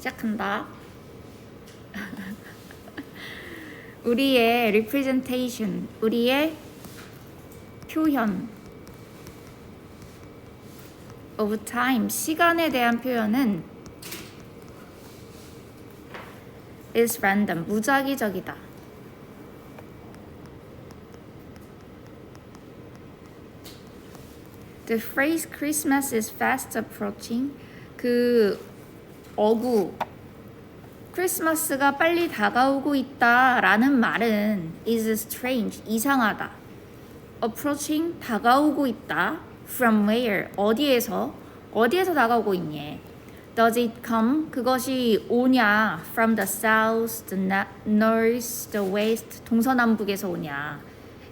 시작한다. 우리의 representation, 우리의 표현 of time, 시간에 대한 표현은 is random, 무작위적이다. The phrase Christmas is fast approaching, 그 어구 크리스마스가 빨리 다가오고 있다라는 말은 is strange, 이상하다. approaching, 다가오고 있다. from where, 어디에서 다가오고 있니? does it come, 그것이 오냐? from the south, the north, the west, 동서남북에서 오냐?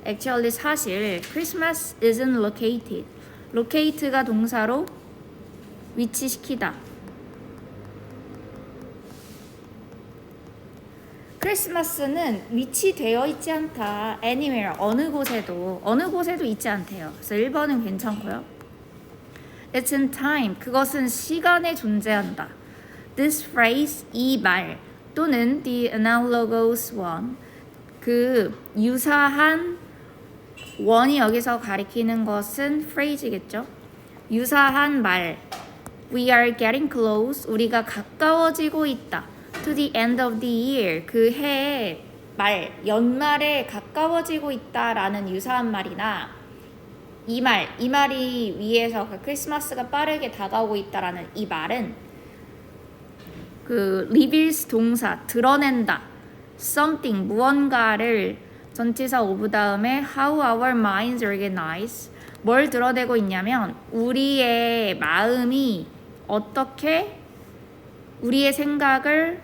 actually 사실 Christmas isn't located. locate가 동사로 위치시키다. 크리스마스는 위치되어 있지 않다. anywhere, 어느 곳에도 있지 않대요. 그래서 1번은 괜찮고요. It's in time, 그것은 시간에 존재한다. This phrase, 이 말 또는 the analogous one, 그 유사한 원이 여기서 가리키는 것은 phrase겠죠. 유사한 말. We are getting close, 우리가 가까워지고 있다. To the end of the year, 그 해의 말, 연말에 가까워지고 있다라는 유사한 말이나 이 말이 위에서 그 크리스마스가 빠르게 다가오고 있다라는 이 말은 그 reveals 동사, 드러낸다. something, 무언가를 전치사 of 다음에 how our minds organize, 뭘 드러내고 있냐면 우리의 마음이 어떻게 우리의 생각을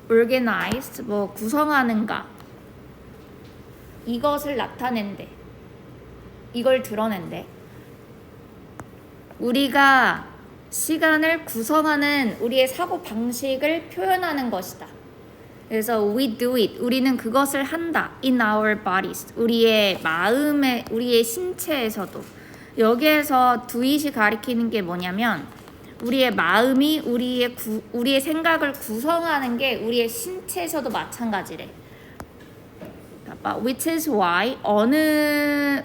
organized, 구성하는가, 이것을 나타낸대. 이걸 드러낸대. 우리가 시간을 구성하는 우리의 사고 방식을 표현하는 것이다. 그래서 we do it, 우리는 그것을 한다. in our bodies, 우리의 마음에, 우리의 신체에서도. 여기에서 do it이 가리키는 게 뭐냐면 우리의 마음이 우리의 생각을 구성하는 게 우리의 신체에서도 마찬가지래. Which is why,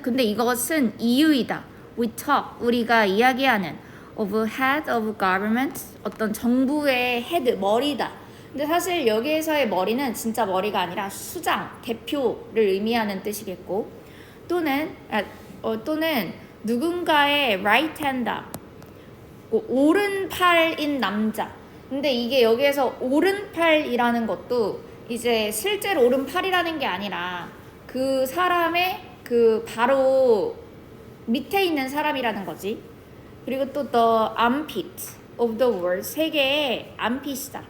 근데 이것은 이유이다. We talk, 우리가 이야기하는 of head of government, 어떤 정부의 head, 머리다. 근데 사실 여기에서의 머리는 진짜 머리가 아니라 수장, 대표를 의미하는 뜻이겠고, 또는 누군가의 right hander, 오른팔인 남자. 근데 이게 여기에서 오른팔이라는 것도 이제 실제로 오른팔이라는 게 아니라 그 사람의 그 바로 밑에 있는 사람이라는 거지. 그리고 또 the armpit of the world, 세계의 armpit이다.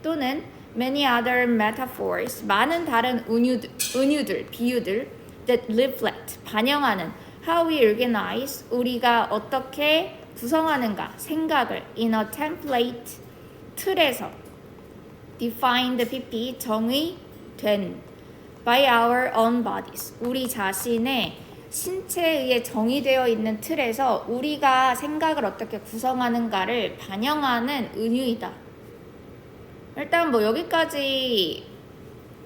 또는 many other metaphors, 많은 다른 은유들, 비유들 that reflect, 반영하는 how we organize, 우리가 어떻게 구성하는가, 생각을 in a template, 틀에서 defined pp, 정의된 by our own bodies, 우리 자신의 신체에 의해 정의되어 있는 틀에서 우리가 생각을 어떻게 구성하는가를 반영하는 은유이다. 일단 여기까지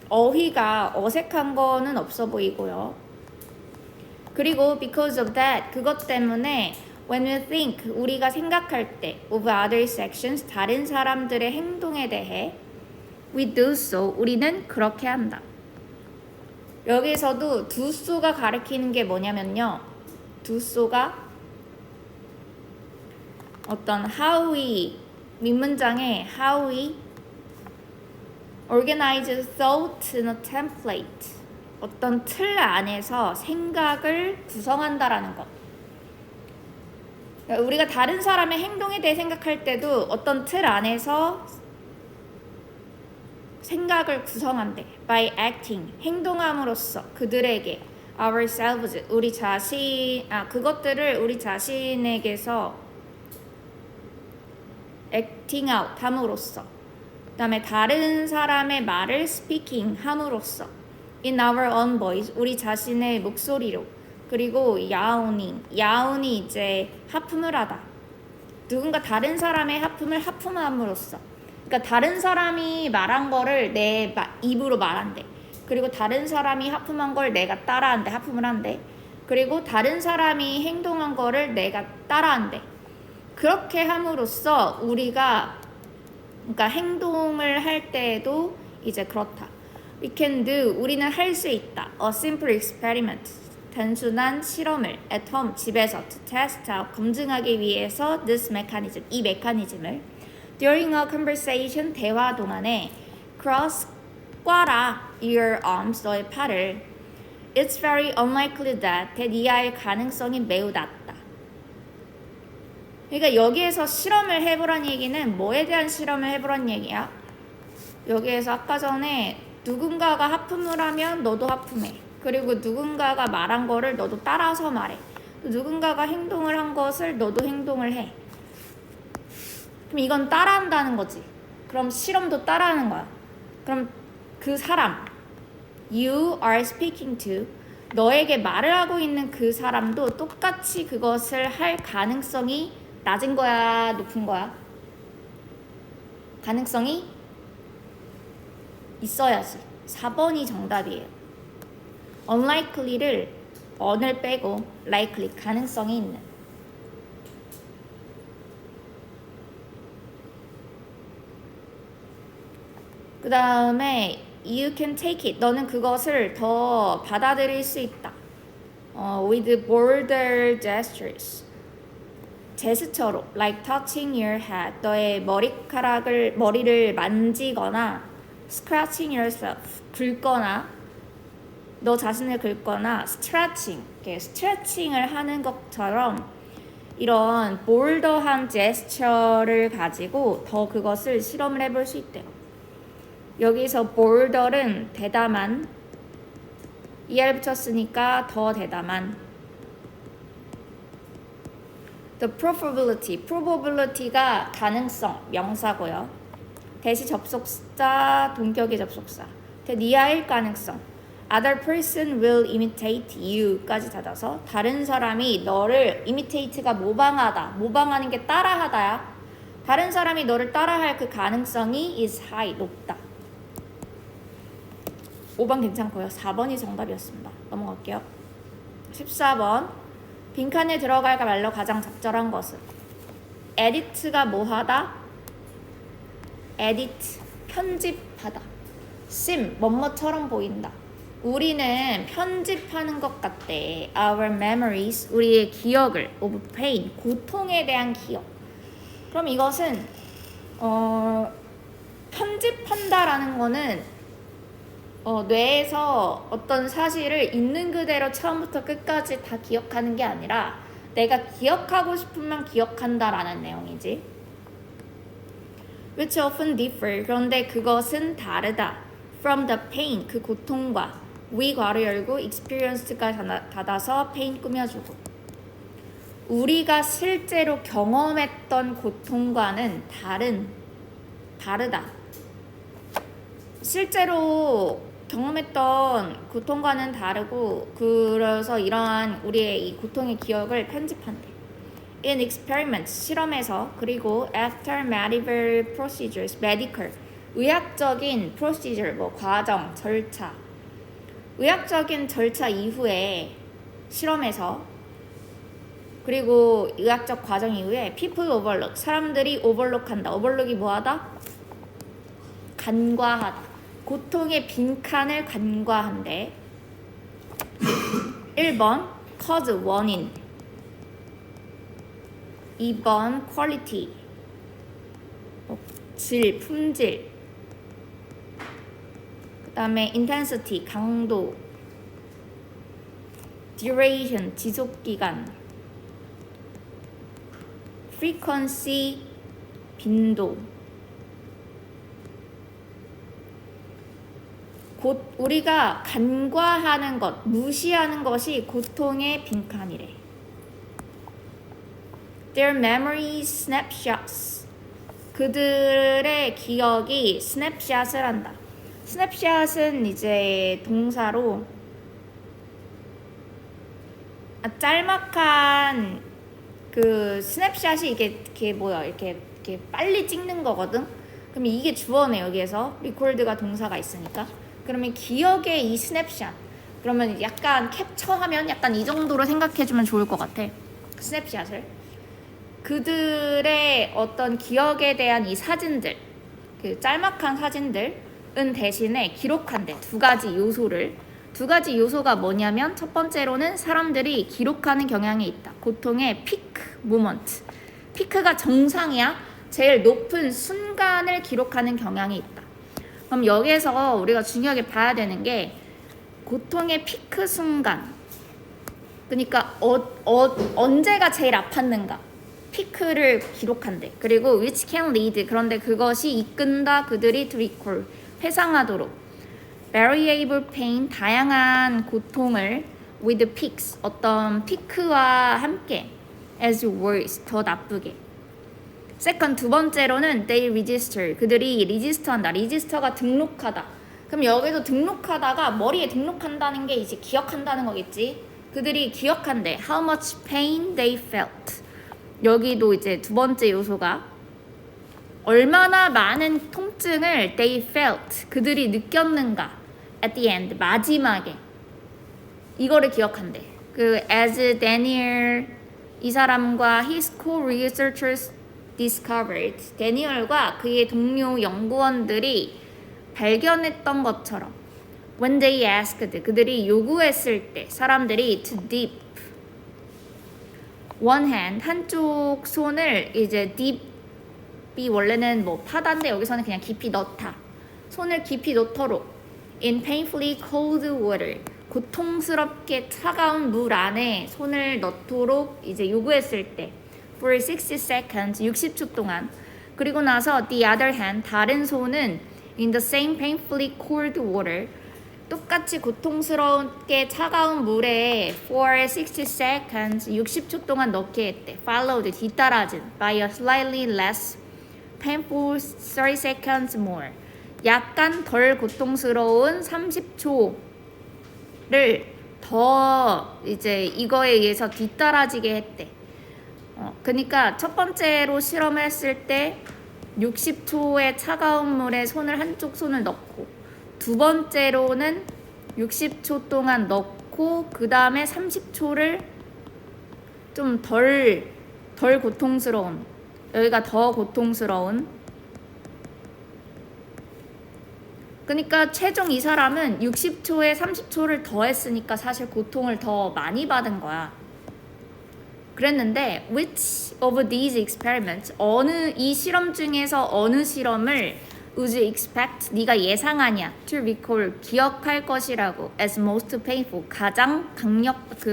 어휘가 어색한 거는 없어 보이고요. 그리고 because of that, 그것 때문에 when we think, 우리가 생각할 때 of other sections, 다른 사람들의 행동에 대해 we do so, 우리는 그렇게 한다. 여기서도 do so가 가리키는 게 뭐냐면요. do so가 어떤 how we, 윗문장에 how we organize thought in a template, 어떤 틀 안에서 생각을 구성한다라는 것. 우리가 다른 사람의 행동에 대해 생각할 때도 어떤 틀 안에서 생각을 구성한대. by acting, 행동함으로써 그들에게 ourselves, 그것들을 우리 자신에게서 acting out 함으로써, 그 다음에 다른 사람의 말을 speaking 함으로써 in our own voice, 우리 자신의 목소리로. 그리고 야운이 이제 하품을 하다. 누군가 다른 사람의 하품을 하품함으로써 그러니까 다른 사람이 말한 거를 내 입으로 말한대. 그리고 다른 사람이 하품한 걸 내가 따라한대. 하품을 한대. 그리고 다른 사람이 행동한 거를 내가 따라한대. 그렇게 함으로써 우리가 그러니까 행동을 할 때에도 이제 그렇다. We can do. 우리는 할 수 있다. A simple experiment. 단순한 실험을 at home. 집에서 to test out. 검증하기 위해서 this mechanism. 이 메커니즘을 during a conversation. 대화 동안에 cross. 꽈라 your arms. 너의 팔을. It's very unlikely that. 이하의 가능성이 매우 낮다. 그러니까 여기에서 실험을 해보란 얘기는 뭐에 대한 실험을 해보란 얘기야? 여기에서 아까 전에 누군가가 하품을 하면 너도 하품해. 그리고 누군가가 말한 거를 너도 따라서 말해. 누군가가 행동을 한 것을 너도 행동을 해. 그럼 이건 따라한다는 거지. 그럼 실험도 따라하는 거야. 그럼 그 사람 You are speaking to 너에게 말을 하고 있는 그 사람도 똑같이 그것을 할 가능성이 낮은 거야, 높은 거야? 가능성이 있어야지. 4번이 정답이에요. unlikely를 on을 빼고 likely, 가능성이 있는. 그 다음에 you can take it. 너는 그것을 더 받아들일 수 있다. with bolder gestures. 제스처로 like touching your head. 너의 머리를 만지거나 scratching yourself. 긁거나 너 자신을 긁거나 stretching. 이렇게 스트레칭을 하는 것처럼 이런 볼더한 제스처를 가지고 더 그것을 실험을 해볼 수 있대요. 여기서 볼더는 대담한 ER 붙였으니까 더 대담한. The probability가 가능성, 명사고요. 대시 접속사, 동격의 접속사. 니아일 가능성. Other person will imitate you까지 닫아서 다른 사람이 너를 imitate가 모방하다. 모방하는 게 따라하다야. 다른 사람이 너를 따라할 그 가능성이 is high, 높다. 5번 괜찮고요. 4번이 정답이었습니다. 넘어갈게요. 14번. 빈칸에 들어갈까 말로 가장 적절한 것은 edit가 뭐하다? edit, 편집하다. seem, 뭐뭐처럼 보인다. 우리는 편집하는 것 같대. Our memories, 우리의 기억을 of pain, 고통에 대한 기억. 그럼 이것은 편집한다라는 거는 뇌에서 어떤 사실을 있는 그대로 처음부터 끝까지 다 기억하는 게 아니라 내가 기억하고 싶으면 기억한다라는 내용이지. Which often differ. 그런데 그것은 다르다. From the pain. 그 고통과 we 괄호 열고 experience가 닫아서 pain 꾸며주고. 우리가 실제로 경험했던 고통과는 다르다. 실제로 경험했던 고통과는 다르고 그래서 이러한 우리의 이 고통의 기억을 편집한대. In experiments, 실험에서 그리고 after medical procedures, medical, 의학적인 procedure, 뭐 과정, 절차. 의학적인 절차 이후에 실험에서 그리고 의학적 과정 이후에 people overlook, 사람들이 overlook한다. overlook이 뭐하다? 간과하다. 고통의 빈칸을 간과한대. 1번 cause, 원인. 2번 quality, 질, 품질. 그 다음에 intensity, 강도. duration, 지속기간. frequency, 빈도. 우리가 간과하는 것, 무시하는 것이 고통의 빈칸이래. Their memory snapshots. 그들의 기억이 snapshot을 한다. snapshot은 이제 동사로 짤막한 그 스냅샷이 이게 뭐야 이렇게 빨리 찍는 거거든. 그럼 이게 주어네 여기에서 record가 동사가 있으니까. 그러면 기억의 이 스냅샷. 그러면 약간 캡처하면 약간 이 정도로 생각해주면 좋을 것 같아. 스냅샷을. 그들의 어떤 기억에 대한 이 사진들, 그 짤막한 사진들은 대신에 기록한대. 두 가지 요소를. 두 가지 요소가 뭐냐면 첫 번째로는 사람들이 기록하는 경향이 있다. 고통의 피크 모먼트. 피크가 정상이야. 제일 높은 순간을 기록하는 경향이 있다. 그럼 여기에서 우리가 중요하게 봐야 되는 게 고통의 피크 순간. 그러니까 언제가 제일 아팠는가. 피크를 기록한대. 그리고 which can lead. 그런데 그것이 이끈다 그들이 to recall. 회상하도록. variable pain. 다양한 고통을 with peaks. 어떤 피크와 함께 as worse. 더 나쁘게. second. 두 번째로는 they register. 그들이 register한다. register가 등록하다. 그럼 여기서 등록하다가 머리에 등록한다는 게 이제 기억한다는 거겠지. 그들이 기억한대. how much pain they felt. 여기도 이제 두 번째 요소가 얼마나 많은 통증을 they felt. 그들이 느꼈는가. at the end. 마지막에. 이거를 기억한대. 그 as Daniel 이 사람과 his co-researchers discovered. 데니얼과 그의 동료 연구원들이 발견했던 것처럼 when they asked. 그들이 요구했을 때 사람들이 to dip one hand. 한쪽 손을 이제 dip이 원래는 뭐 파다인데 여기서는 그냥 깊이 넣다. 손을 깊이 넣도록 in painfully cold water. 고통스럽게 차가운 물 안에 손을 넣도록 이제 요구했을 때 for 60 seconds. 60초 동안. 그리고 나서 the other hand. 다른 손은 in the same painfully cold water. 똑같이 고통스럽게 차가운 물에 for 60 seconds. 60초 동안 넣게 했대. followed. 뒤따라진 by a slightly less painful 30 seconds more. 약간 덜 고통스러운 30초를 더 이제 이거에 의해서 뒤따라지게 했대. 그러니까 첫 번째로 실험을 했을 때 60초의 차가운 물에 한쪽 손을 넣고, 두 번째로는 60초 동안 넣고 그 다음에 30초를 좀 덜 고통스러운, 여기가 더 고통스러운. 그러니까 최종 이 사람은 60초에 30초를 더 했으니까 사실 고통을 더 많이 받은 거야. 그랬는데 which of these experiments. 이 실험 중에서 어느 실험을 would you expect. 네가 예상하냐 to recall. 기억할 것이라고 as most painful. 가장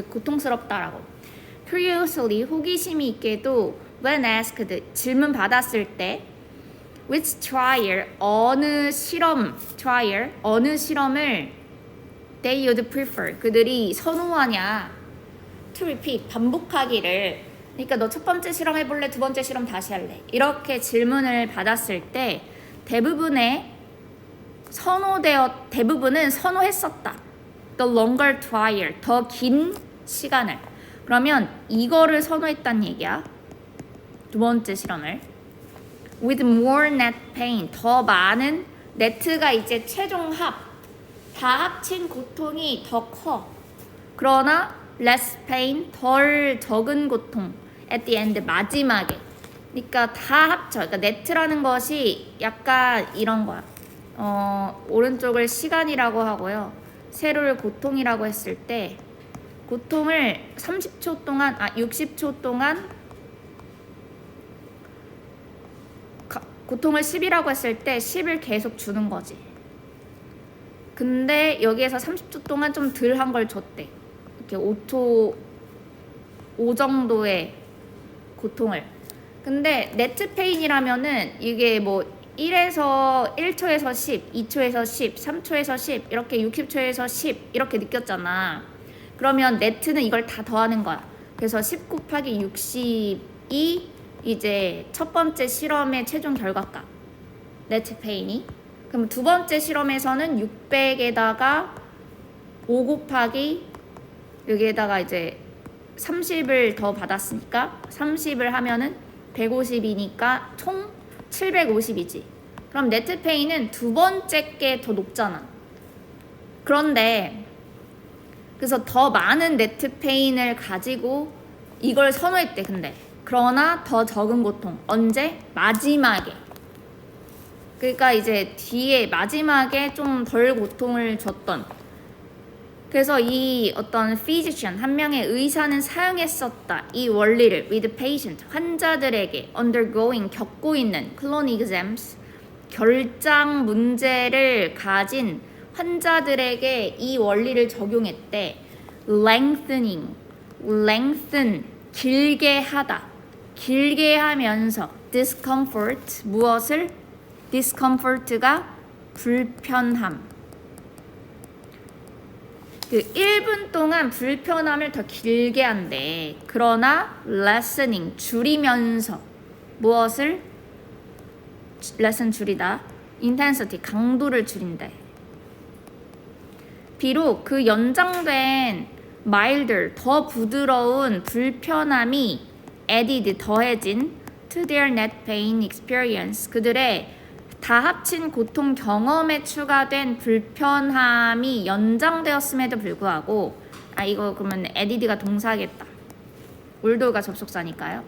고통스럽다라고. curiously. 호기심이 있게도 when asked. 질문 받았을 때 which trial. 어느 실험을 they would prefer. 그들이 선호하냐 to repeat. 반복하기를. 그러니까 너 첫 번째 실험 해볼래? 두 번째 실험 다시 할래? 이렇게 질문을 받았을 때 대부분은 선호했었다. The longer trial. 더 긴 시간을. 그러면 이거를 선호했단 얘기야. 두 번째 실험을. with more net pain. 더 많은 네트가 이제 최종 다 합친 고통이 더 커. 그러나 less pain. 덜 적은 고통. at the end. 마지막에. 그러니까 다 합쳐. 그러니까 네트라는 것이 약간 이런 거야. 오른쪽을 시간이라고 하고요. 세로를 고통이라고 했을 때 고통을 60초 동안 고통을 10이라고 했을 때 10을 계속 주는 거지. 근데 여기에서 30초 동안 좀 덜 한 걸 줬대. 이렇게 5 정도의 고통을. 근데 네트 페인이라면은 이게 뭐 1초에서 10, 2초에서 10, 3초에서 10 이렇게 60초에서 10 이렇게 느꼈잖아. 그러면 네트는 이걸 다 더하는 거야. 그래서 10 곱하기 60이 이제 첫 번째 실험의 최종 결과값. 네트 페인이. 그럼 두 번째 실험에서는 600에다가 5 곱하기 여기에다가 이제 30을 더 받았으니까 30을 하면은 150이니까 총 750이지. 그럼 네트 페인은 두 번째 게 더 높잖아. 그런데 그래서 더 많은 네트 페인을 가지고 이걸 선호했대. 근데 그러나 더 적은 고통. 언제? 마지막에. 그러니까 이제 뒤에 마지막에 좀 덜 고통을 줬던. 그래서 이 어떤 physician 한 명의 의사는 사용했었다. 이 원리를 with patient 환자들에게 undergoing 겪고 있는 colon exams 결장 문제를 가진 환자들에게 이 원리를 적용했대. lengthening lengthen 길게 하다. 길게 하면서 discomfort 무엇을? discomfort가 불편함. 그 1분 동안 불편함을 더 길게 한대. 그러나 lessening 줄이면서 무엇을? lessen 줄이다. intensity 강도를 줄인대. 비록 그 연장된 milder 더 부드러운 불편함이 added 더해진 to their net pain experience 그들의 다 합친 고통 경험에 추가된 불편함이 연장되었음에도 불구하고 이거 그러면 added가 동사겠다. 올더가 접속사니까요.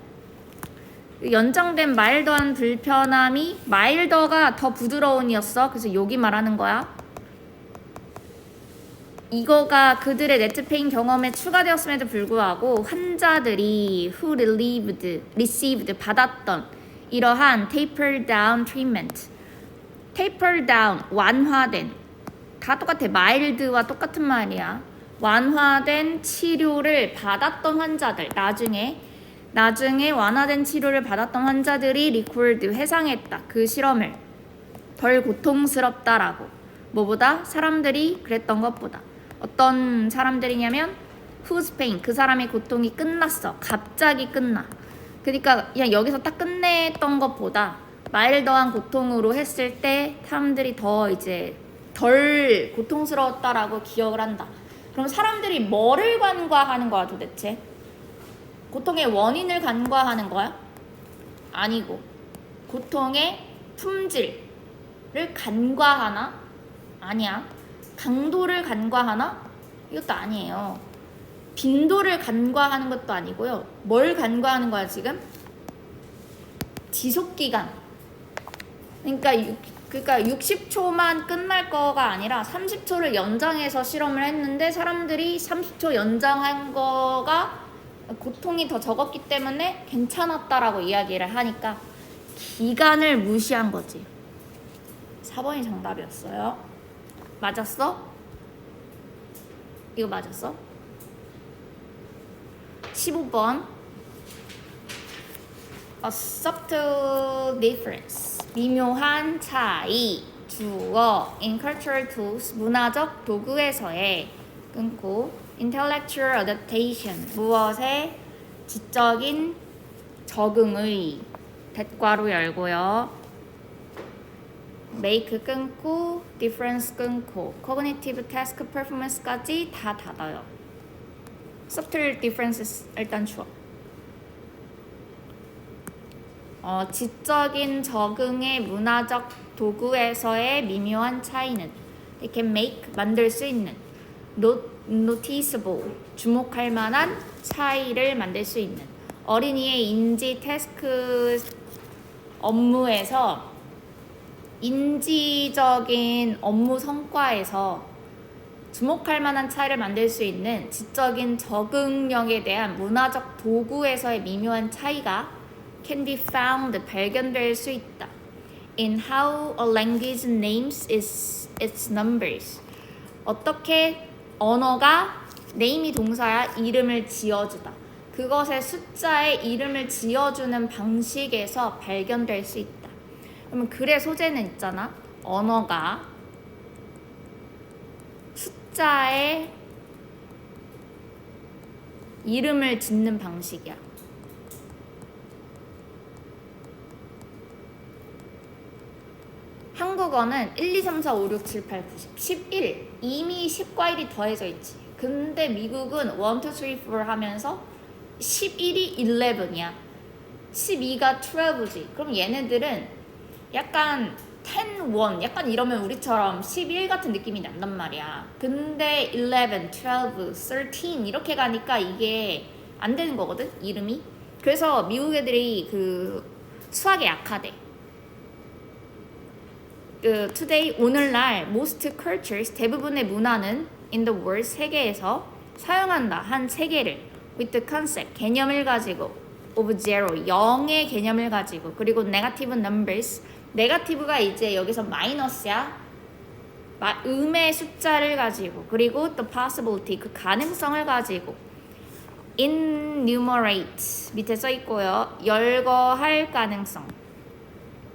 연장된 마일더한 불편함이 마일더가 더 부드러운이었어. 그래서 여기 말하는 거야. 이거가 그들의 네트 페인 경험에 추가되었음에도 불구하고 환자들이 who received 받았던 이러한 taper down treatment taper down 완화된 다 똑같아. 마일드와 똑같은 말이야. 완화된 치료를 받았던 환자들 나중에 완화된 치료를 받았던 환자들이 리코드 회상했다. 그 실험을 덜 고통스럽다라고. 뭐보다? 사람들이 그랬던 것보다. 어떤 사람들이냐면 whose pain 그 사람의 고통이 끝났어. 갑자기 끝나. 그러니까 그냥 여기서 딱 끝냈던 것보다 마일더한 고통으로 했을 때 사람들이 더 이제 덜 고통스러웠다라고 기억을 한다. 그럼 사람들이 뭐를 간과하는 거야 도대체? 고통의 원인을 간과하는 거야? 아니고 고통의 품질을 간과하나? 아니야. 강도를 간과하나? 이것도 아니에요. 빈도를 간과하는 것도 아니고요. 뭘 간과하는 거야 지금? 지속기간. 그러니까 60초만 끝날 거가 아니라 30초를 연장해서 실험을 했는데 사람들이 30초 연장한 거가 고통이 더 적었기 때문에 괜찮았다라고 이야기를 하니까 기간을 무시한 거지. 4번이 정답이었어요. 맞았어? 이거 맞았어? 15번 A subtle difference 미묘한 차이 주어 in cultural tools 문화적 도구에서의 끊고 intellectual adaptation 무엇의 지적인 적응의 대괄호 열고요. make 끊고 difference 끊고 cognitive task performance까지 다 닫아요. subtle differences 일단 주어. 지적인 적응의 문화적 도구에서의 미묘한 차이는 they can make 만들 수 있는 noticeable 주목할 만한 차이를 만들 수 있는 어린이의 인지 태스크 업무에서 인지적인 업무 성과에서 주목할 만한 차이를 만들 수 있는 지적인 적응력에 대한 문화적 도구에서의 미묘한 차이가 can be found 발견될 수 있다. In how a language names its numbers. 어떻게 언어가 name이 동사야 이름을 지어주다. 그것의 숫자에 이름을 지어주는 방식에서 발견될 수 있다. 그러면 글의 소재는 있잖아. 언어가 숫자에 이름을 짓는 방식이야. 한국어는 1, 2, 3, 4, 5, 6, 7, 8, 9, 10, 11 이미 10과 1이 더해져 있지. 근데 미국은 1, 2, 3, 4 하면서 11이 11이야. 12가 12지. 그럼 얘네들은 약간 10, 1 약간 이러면 우리처럼 11 같은 느낌이 난단 말이야. 근데 11, 12, 13 이렇게 가니까 이게 안 되는 거거든, 이름이. 그래서 미국 애들이 그 수학에 약하대. today, 오늘날 most cultures, 대부분의 문화는 in the world, 세계에서 사용한다 한 세계를 with the concept, 개념을 가지고 of zero, 0의 개념을 가지고, 그리고 negative numbers, 네거티브가 이제 여기서 마이너스야. 음의 숫자를 가지고, 그리고 the possibility, 그 가능성을 가지고, enumerate 밑에 써 있고요. 열거할 가능성,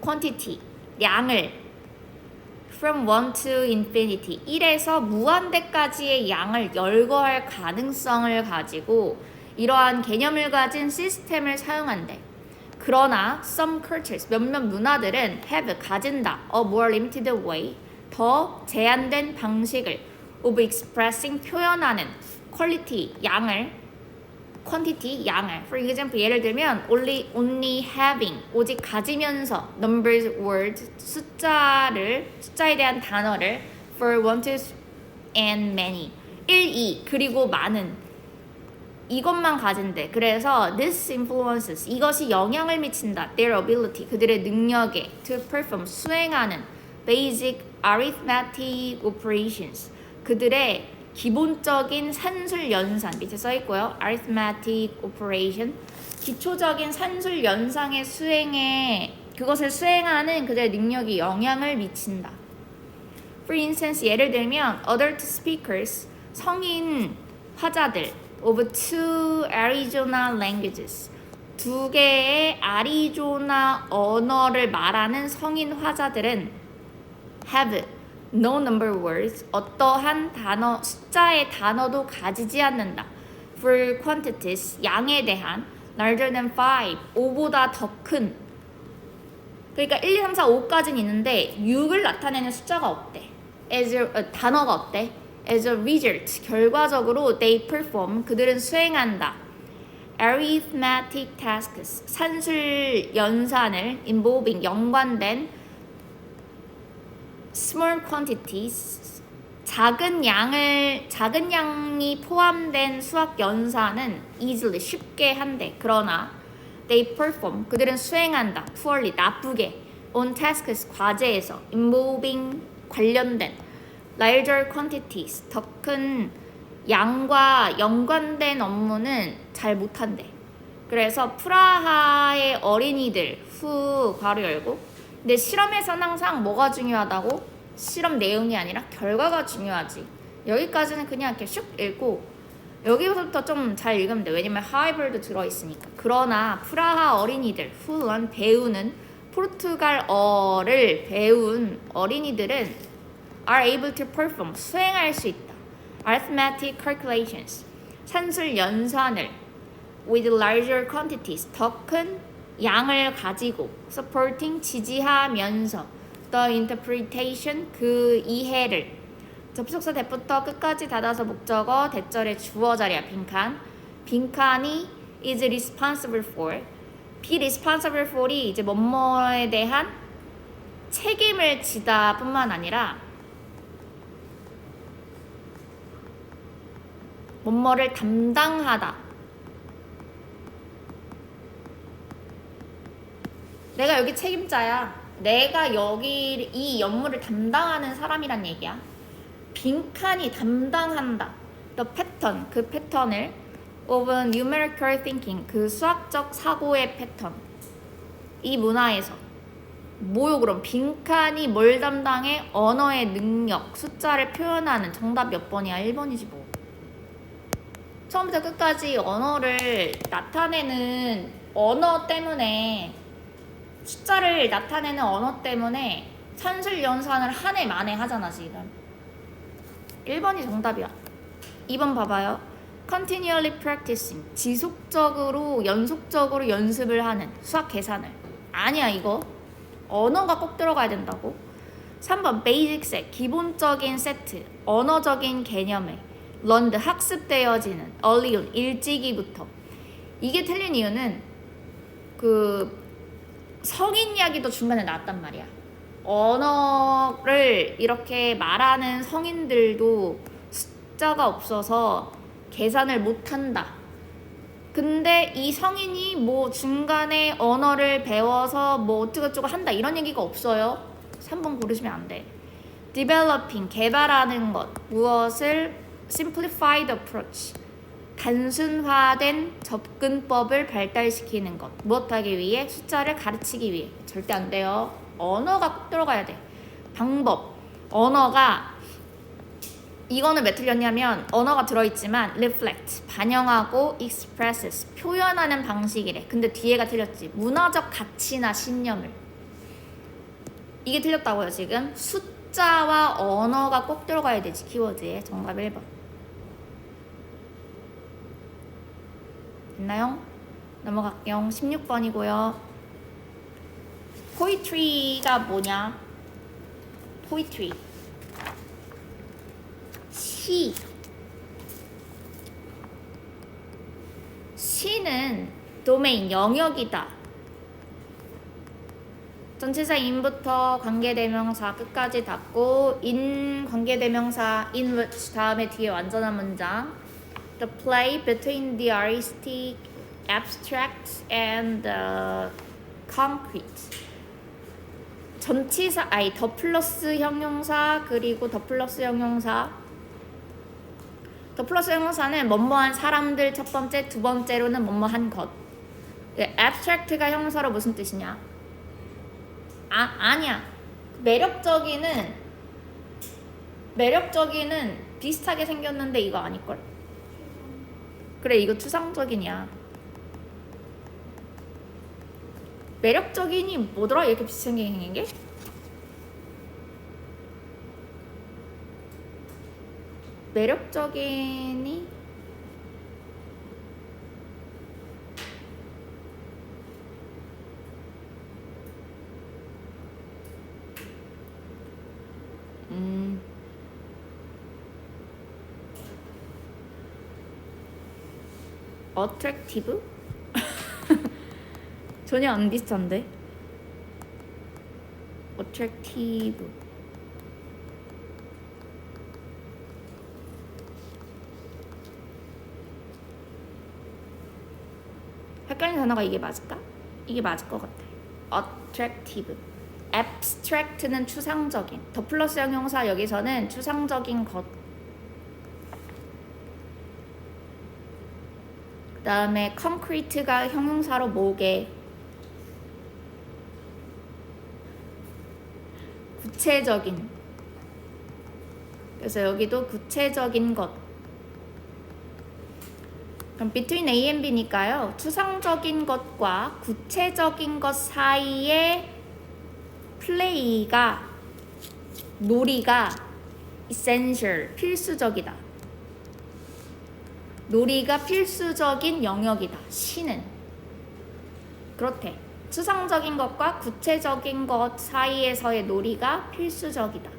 quantity, 양을, from 1 to infinity, 1에서 무한대까지의 양을 열거할 가능성을 가지고 이러한 개념을 가진 시스템을 사용한대. 그러나 some cultures, 몇몇 문화들은 have, 가진다, a more limited way, 더 제한된 방식을 of expressing, 표현하는, quality, 양을, quantity, 양을. For example, 예를 들면 only having, 오직 가지면서, numbers, words, 숫자에 대한 단어를 for, one, two, and many, 1, 2, 그리고 많은, 이것만 가진대. 그래서 this influences, 이것이 영향을 미친다, their ability, 그들의 능력에 to perform, 수행하는 basic arithmetic operations, 그들의 기본적인 산술 연산, 밑에 써 있고요. arithmetic operation, 기초적인 산술 연상의 수행에, 그것을 수행하는 그들의 능력이 영향을 미친다. For instance, 예를 들면 adult speakers, 성인 화자들 of two Arizona languages, 두 개의 아리조나 언어를 말하는 성인 화자들은 have no number words, 어떠한 단어, 숫자의 단어도 가지지 않는다. For quantities, 양에 대한 larger than 5, 5보다 더 큰. 그러니까 1, 2, 3, 4, 5까지는 있는데 6을 나타내는 숫자가 없대. 단어가 없대. As a result, 결과적으로 they perform, 그들은 수행한다. arithmetic tasks, 산술 연산을 involving, 연관된 small quantities, 작은 양이 포함된 수학 연산은 easily, 쉽게 한대. 그러나 they perform, 그들은 수행한다. poorly, 나쁘게. on tasks, 과제에서 involving, 관련된 larger quantities, 더 큰 양과 연관된 업무는 잘 못한대. 그래서 프라하의 어린이들 후 괄호 열고. 근데 실험에서는 항상 뭐가 중요하다고? 실험 내용이 아니라 결과가 중요하지. 여기까지는 그냥 이렇게 슉 읽고 여기부터 좀 잘 읽으면 돼. 왜냐면 하이브도 들어있으니까. 그러나 프라하 어린이들 who learn, 배우는 포르투갈어를 배운 어린이들은 are able to perform, 수행할 수 있다. arithmetic calculations, 산술 연산을 with larger quantities, 더 큰 양을 가지고 supporting, 지지하면서 the interpretation, 그 이해를. 접속사 대부터 끝까지 닫아서 목적어, 대절의 주어 자리야. 빈칸이 is responsible for, be responsible for이 이제 뭐뭐에 대한 책임을 지다 뿐만 아니라 뭐뭐를 담당하다. 내가 여기 책임자야. 내가 여기 이 업무를 담당하는 사람이란 얘기야. 빈칸이 담당한다. The pattern, 그 패턴을 of numerical thinking, 그 수학적 사고의 패턴. 이 문화에서 뭐요 그럼? 빈칸이 뭘 담당해? 언어의 능력, 숫자를 표현하는. 정답 몇 번이야? 1번이지 뭐. 처음부터 끝까지 언어를 나타내는 언어 때문에, 숫자를 나타내는 언어 때문에 산술 연산을 한 해 만에 하잖아 지금. 1번이 정답이야. 2번 봐봐요. continually practicing, 지속적으로 연속적으로 연습을 하는, 수학 계산을. 아니야 이거. 언어가 꼭 들어가야 된다고. 3번 basic set, 기본적인 세트, 언어적인 개념을 learned, 학습되어지는, early on, 일찍이부터. 이게 틀린 이유는 그 성인 이야기도 중간에 나왔단 말이야. 언어를 이렇게 말하는 성인들도 숫자가 없어서 계산을 못한다. 근데 이 성인이 뭐 중간에 언어를 배워서 뭐 어쩌고저쩌고 한다 이런 얘기가 없어요. 3번 고르시면 안 돼. developing, 개발하는 것. 무엇을? simplified approach, 단순화된 접근법을 발달시키는 것. 무엇하기 위해? 숫자를 가르치기 위해. 절대 안 돼요. 언어가 꼭 들어가야 돼. 방법. 언어가 이거는 왜 틀렸냐면 언어가 들어있지만 reflect, 반영하고 expresses, 표현하는 방식이래. 근데 뒤에가 틀렸지. 문화적 가치나 신념을. 이게 틀렸다고요 지금. 숫자와 언어가 꼭 들어가야 되지. 키워드에. 정답 1번. 됐나요? 넘어갈게요. 16번이고요. poetry가 뭐냐? poetry. 시. 시는 도메인, 영역이다. 전치사 in부터 관계대명사 끝까지 닫고 in 관계대명사 in which 다음에 뒤에 완전한 문장. The play between the artistic, abstract and the concrete. 전치사, 더 플러스 형용사 그리고 더 플러스 형용사. 더 플러스 형용사는 뭐뭐한 사람들 첫 번째, 두 번째로는 뭐뭐한 것. abstract가 형용사로 무슨 뜻이냐? 아니야. 매력적이는 비슷하게 생겼는데 이거 아닐걸? 그래, 이거 추상적이냐. 매력적이니 뭐더라? 이렇게 비슷하게 생긴 게? 매력적이니? attractive? 전혀 안 비슷한데? attractive. 헷갈리는 단어가 이게 맞을까? 이게 맞을 것 같아. attractive. abstract는 추상적인. 더 플러스 형용사 여기서는 추상적인 것. 그 다음에 concrete가 형용사로 뭐게? 구체적인. 그래서 여기도 구체적인 것. 그럼 between A and B니까요. 추상적인 것과 구체적인 것 사이에 플레이가, 놀이가 essential, 필수적이다. 놀이가 필수적인 영역이다. 시는. 그렇대. 추상적인 것과 구체적인 것 사이에서의 놀이가 필수적이다.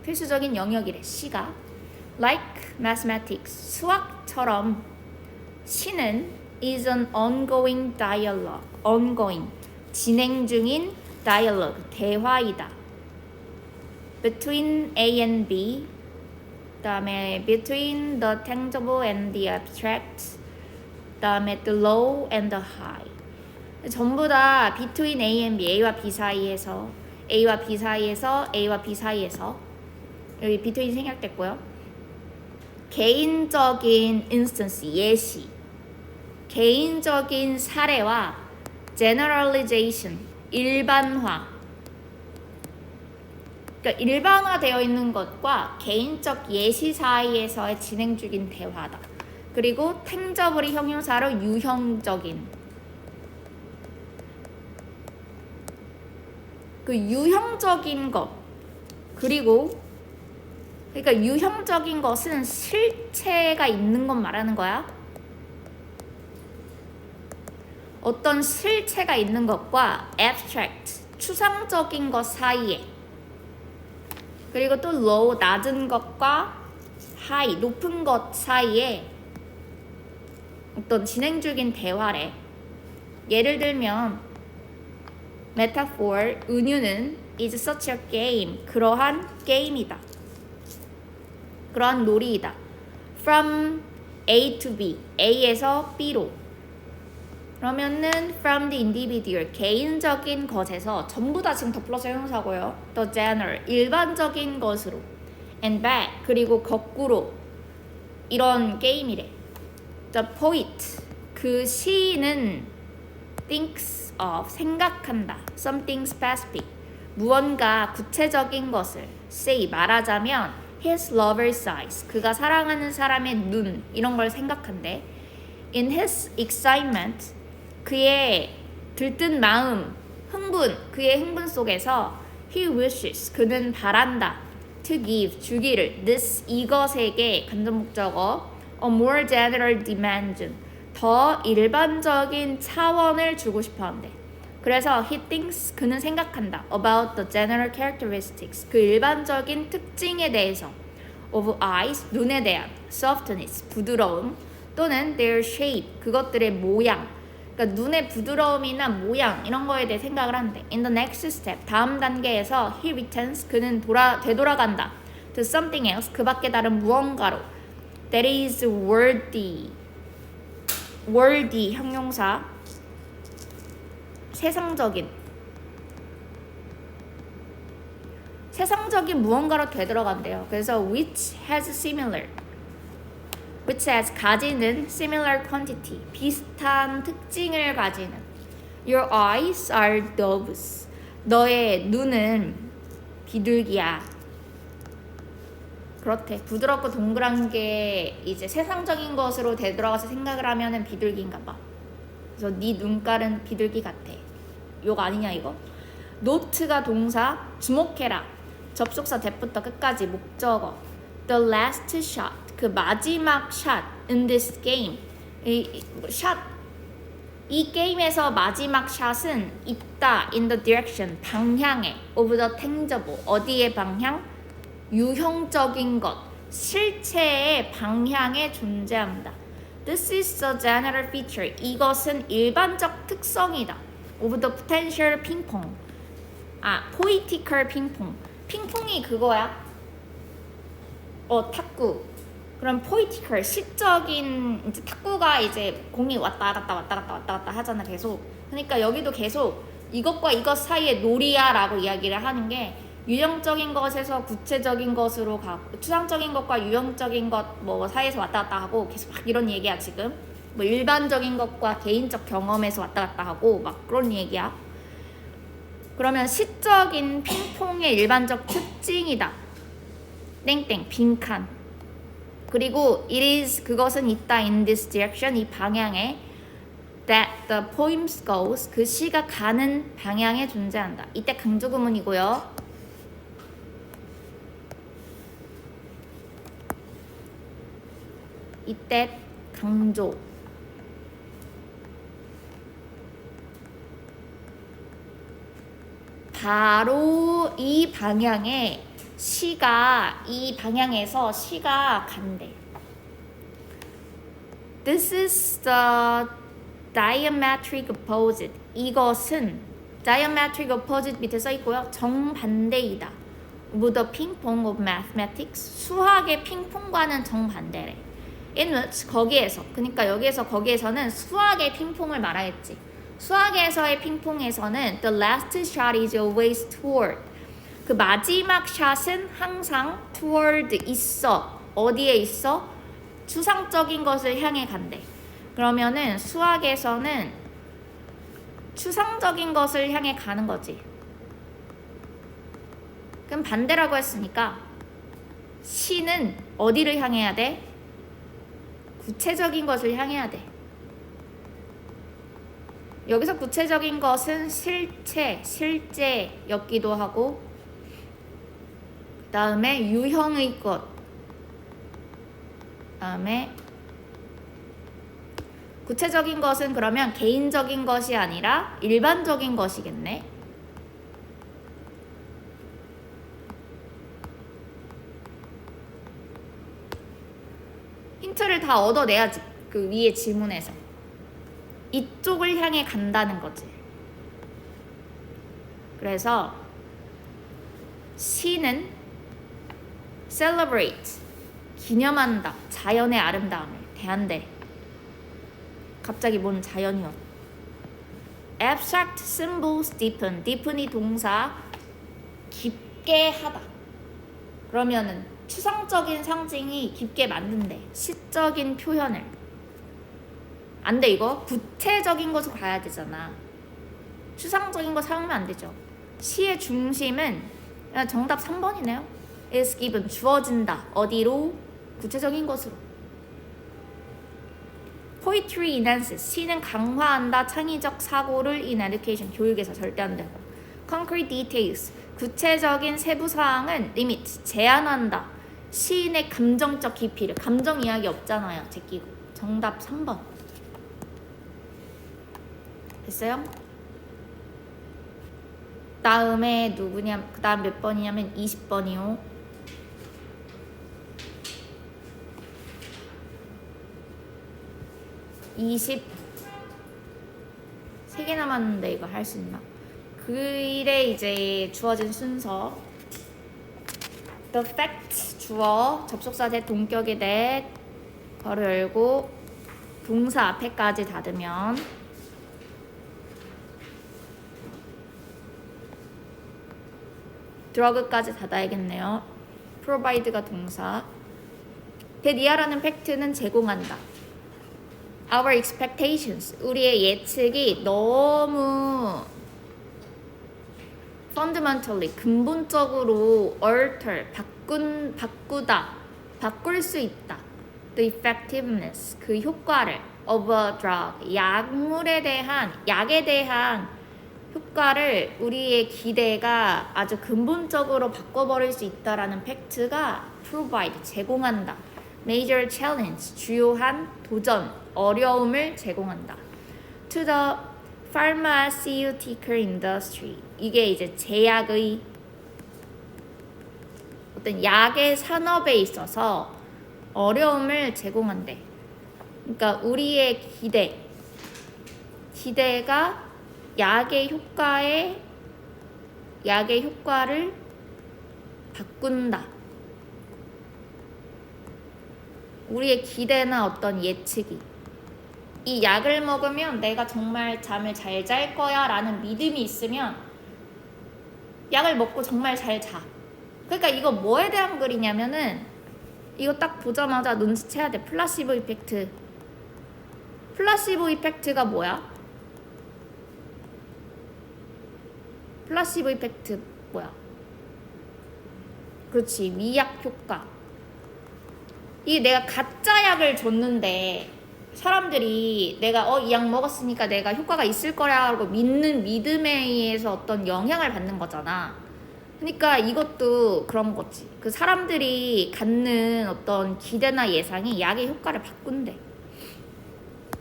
필수적인 영역이래. 시가. Like mathematics. 수학처럼 시는 is an ongoing dialogue. ongoing. 진행 중인 dialogue. 대화이다. Between A and B. 그 다음에 between the tangible and the abstract. 그 다음에 the low and the high. 전부 다 between A and B, A와 B 사이에서, A와 B 사이에서, A와 B 사이에서. 여기 between 생략됐고요. 개인적인 instance, 예시. 개인적인 사례와 generalization, 일반화. 그러니까 일반화되어 있는 것과 개인적 예시 사이에서의 진행 중인 대화다. 그리고 tangible 형용사로 유형적인. 그 유형적인 것. 그리고 그러니까 유형적인 것은 실체가 있는 것 말하는 거야. 어떤 실체가 있는 것과 abstract, 추상적인 것 사이에. 그리고 또 low, 낮은 것과 high, 높은 것 사이에 어떤 진행 중인 대화래. 예를 들면 metaphor, 은유는 is such a game, 그러한 게임이다. 그러한 놀이이다. From A to B, A에서 B로. 그러면은 from the individual, 개인적인 것에서 전부 다 지금 더 플러스 형용사고요. The general, 일반적인 것으로. And back, 그리고 거꾸로. 이런 게임이래. The poet, 그 시인은 thinks of, 생각한다. Something specific, 무언가 구체적인 것을. Say, 말하자면 his lover's eyes, 그가 사랑하는 사람의 눈, 이런 걸 생각한대. In his excitement, 그의 들뜬 마음, 흥분, 그의 흥분 속에서 he wishes, 그는 바란다. To give, 주기를. This, 이것에게 간접 목적어 a more general dimension, 더 일반적인 차원을 주고 싶어 한대. 그래서 he thinks, 그는 생각한다. About the general characteristics, 그 일반적인 특징에 대해서. Of eyes, 눈에 대한. Softness, 부드러움. 또는 their shape, 그것들의 모양. 그러니까 눈의 부드러움이나 모양 이런 거에 대해 생각을 한대. In the next step, 다음 단계에서 he returns, 그는 되돌아간다. To something else, 그 밖에 다른 무언가로. That is worthy. worthy 형용사. 세상적인 무언가로 되돌아간대요. 그래서 which has 가지는 similar quantity, 비슷한 특징을 가지는. Your eyes are doves, 너의 눈은 비둘기야. 그렇대. 부드럽고 동그란 게 이제 세상적인 것으로 되돌아가서 생각을 하면은 비둘기인가 봐. 그래서 네 눈깔은 비둘기 같아. 욕 아니냐 이거? 노트가 동사, 주목해라. 접속사 that부터 끝까지 목적어. The last shot, 그 마지막 샷 in this game. 이 게임에서 마지막 샷은 있다. in the direction, 방향에. of the tangible, 어디의 방향? 유형적인 것, 실체의 방향에 존재한다. This is the general feature, 이것은 일반적 특성이다. of the potential 핑퐁. poetical 핑퐁. 핑퐁이 그거야. 탁구. 그럼 poetical, 시적인, 이제 탁구가 이제 공이 왔다 갔다 하잖아, 계속. 그러니까 여기도 계속 이것과 이것 사이의 놀이야 라고 이야기를 하는 게 유형적인 것에서 구체적인 것으로 가고, 추상적인 것과 유형적인 것 뭐 사이에서 왔다 갔다 하고 계속 막 이런 얘기야 지금. 뭐 일반적인 것과 개인적 경험에서 왔다 갔다 하고 막 그런 얘기야. 그러면 시적인 핑퐁의 일반적 특징이다. 땡땡 빈칸. 그리고 it is, 그것은 있다. in this direction, 이 방향에. that the poem goes, 그 시가 가는 방향에 존재한다. 이때 강조구문이고요. 이때 강조. 바로 이 방향에 시가, 이 방향에서 시가 간대. This is the diametric opposite. 이것은 diametric opposite 밑에 써 있고요. 정반대이다. With the ping-pong of mathematics. 수학의 핑퐁과는 정반대래. In which, 거기에서. 그러니까 여기에서 거기에서는 수학의 핑퐁을 말하겠지. 수학에서의 핑퐁에서는 the last shot is always toward. 그 마지막 샷은 항상 toward 있어. 어디에 있어? 추상적인 것을 향해 간대. 그러면은 수학에서는 추상적인 것을 향해 가는 거지. 그럼 반대라고 했으니까 시는 어디를 향해야 돼? 구체적인 것을 향해야 돼. 여기서 구체적인 것은 실제였기도 하고, 그 다음에 유형의 것, 그 다음에 구체적인 것은 그러면 개인적인 것이 아니라 일반적인 것이겠네. 힌트를 다 얻어내야지. 그 위에 질문에서 이쪽을 향해 간다는 거지. 그래서 시는 celebrate, 기념한다. 자연의 아름다움을 대한대. 갑자기 뭔 자연이요? abstract symbols deepen. deepen이 동사, 깊게 하다. 그러면은 추상적인 상징이 깊게 만든대. 시적인 표현을. 안 돼, 이거 구체적인 것으로 가야 되잖아. 추상적인 거 사용하면 안 되죠. 시의 중심은 정답 3번이네요. is given, 주어진다. 어디로? 구체적인 것으로. poetry enhances, 시는 강화한다. 창의적 사고를 in education, 교육에서 절대 안 되고. concrete details, 구체적인 세부 사항은 limit, 제한한다. 시인의 감정적 깊이를, 감정 이야기 없잖아요. 제끼고. 정답 3번. 됐어요? 다음에 누구냐? 그 다음 몇 번이냐면 20번이요. 세 개 남았는데 이거 할 수 있나? 글에 이제 주어진 순서. The fact, 주어, 접속사 대 동격의 대, 괄호 열고 동사 앞에까지 닫으면 드러그까지 닫아야겠네요. provide가 동사. 대니아라는 팩트는 제공한다. Our expectations, 우리의 예측이 너무 fundamentally, 근본적으로 alter, 바꾸다, 바꿀 수 있다. The effectiveness, 그 효과를 of a drug, 약에 대한 효과를 우리의 기대가 아주 근본적으로 바꿔버릴 수 있다라는 팩트가 provide, 제공한다. major challenge, 주요한 도전, 어려움을 제공한다. to the pharmaceutical industry, 이게 이제 제약의 어떤 약의 산업에 있어서 어려움을 제공한대. 그러니까 우리의 기대가 약의 효과를 바꾼다. 우리의 기대나 어떤 예측이, 이 약을 먹으면 내가 정말 잠을 잘 잘 거야 라는 믿음이 있으면 약을 먹고 정말 잘 자. 그러니까 이거 뭐에 대한 글이냐면은 이거 딱 보자마자 눈치채야 돼. 플라시보 이펙트. 플라시보 이펙트가 뭐야? 플라시보 이펙트 뭐야? 그렇지, 위약 효과. 이게 내가 가짜 약을 줬는데 사람들이 내가 이 약 먹었으니까 내가 효과가 있을 거라고 믿는 믿음에 의해서 어떤 영향을 받는 거잖아. 그러니까 이것도 그런 거지. 그 사람들이 갖는 어떤 기대나 예상이 약의 효과를 바꾼대.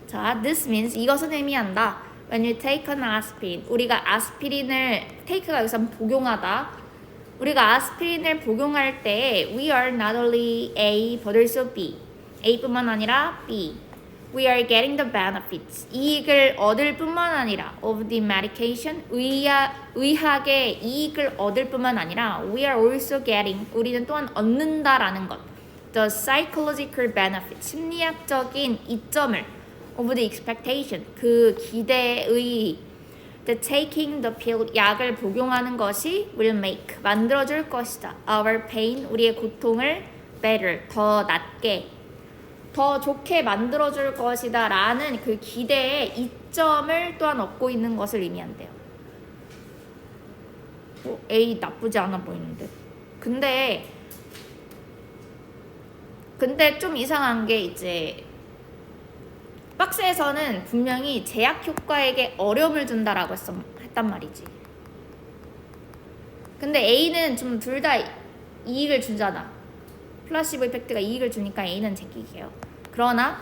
자, this means, 이것은 의미한다. When you take an aspirin, 우리가 아스피린을, take가 여기서 복용하다. 우리가 아스피린을 복용할 때 we are not only A but also B. A뿐만 아니라 B. We are getting the benefits. 이익을 얻을 뿐만 아니라 of the medication. 의학의 이익을 얻을 뿐만 아니라 we are also getting. 우리는 또한 얻는다라는 것. The psychological benefit. 심리학적인 이점을 of the expectation. 그 기대의 The taking the pill, 약을 복용하는 것이 will make, 만들어줄 것이다. Our pain, 우리의 고통을 better, 더 낫게, 더 좋게 만들어줄 것이다 라는 그 기대의 이점을 또한 얻고 있는 것을 의미한대요. A 나쁘지 않아 보이는데. 근데 좀 이상한 게 이제 박스에서는 분명히 제약 효과에게 어려움을 준다라고 했단 말이지. 근데 A는 좀 둘 다 이익을 주잖아. 플라시보 이펙트가 이익을 주니까 A는 제끼게요. 그러나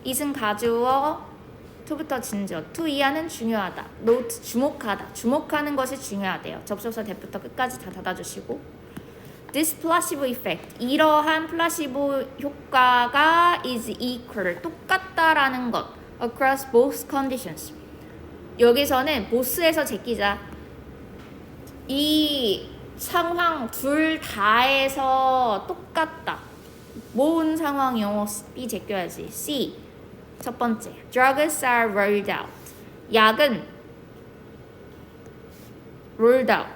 it은 가주어, to부터 진주어, to 이하는 중요하다. note, 주목하다. 주목하는 것이 중요하대요. 접속사 대부터 끝까지 다 닫아주시고. This placebo effect, 이러한 플라시보 효과가 is equal, 똑같다라는 것. across both conditions. 여기서는 both에서 제끼자. 이 상황 둘 다에서 똑같다. 모은 상황 영어 B 제껴야지. C 첫 번째 drugs are rolled out. 약은 rolled out.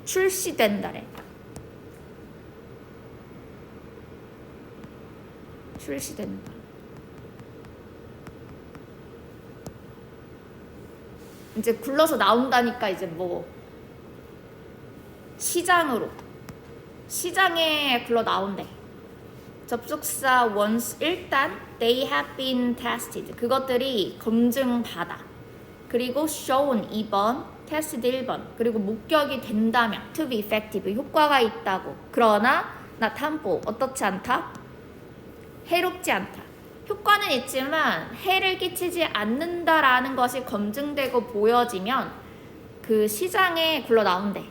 출시된다래. 출시된다. 이제 굴러서 나온다니까 이제 뭐 시장에 굴러 나온대. 접속사 once 일단 they have been tested. 그것들이 검증받아. 그리고 shown 2번, tested 1번. 그리고 목격이 된다면 to be effective 효과가 있다고. 그러나 나탐보 어떻지 않다? 해롭지 않다. 효과는 있지만 해를 끼치지 않는다라는 것이 검증되고 보여지면 그 시장에 굴러 나온대.